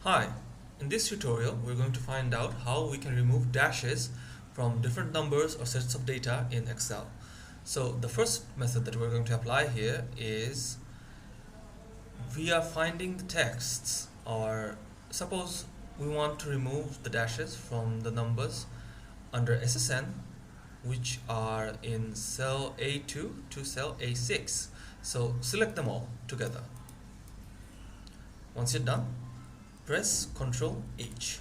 Hi, in this tutorial we're going to find out how we can remove dashes from different numbers or sets of data in Excel. So the first method that we're going to apply here is we are finding the texts, or suppose we want to remove the dashes from the numbers under SSN which are in cell A2 to cell A6. So select them all together. Once you're done, press Ctrl H.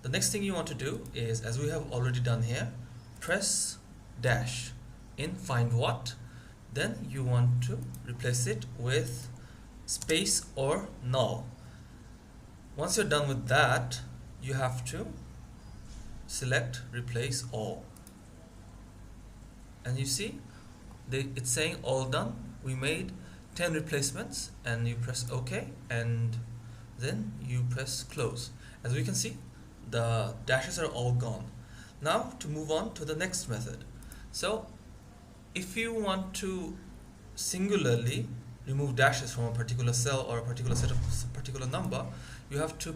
The next thing you want to do is, as we have already done here, press dash in find what. Then you want to replace it with space or null. Once you're done with that, you have to select replace all. And you see it's saying all done. We made 10 replacements, and you press OK, and then you press close. As we can see, the dashes are all gone. Now to move on to the next method. So if you want to singularly remove dashes from a particular cell or a particular set of particular number, you have to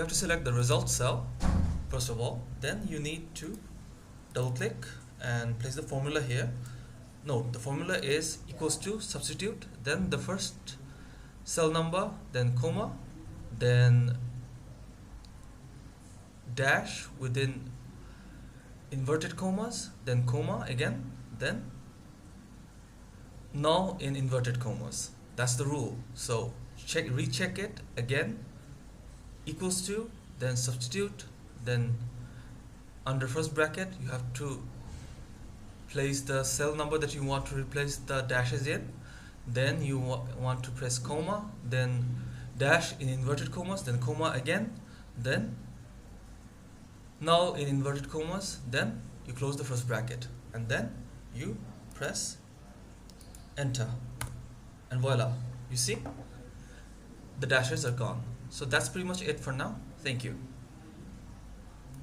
select the result cell first of all. Then you need to double click and place the formula here. Note, the formula is equals to substitute, then the first cell number, then comma, then dash within inverted commas, then comma again, then null in inverted commas. That's the rule. So recheck it again, equals to, then substitute, then under first bracket you have to place the cell number that you want to replace the dashes in. Then you want to press comma, then dash in inverted commas, then comma again, then null in inverted commas, then you close the first bracket, and then you press enter, and voila, you see the dashes are gone. So that's pretty much it for now. Thank you.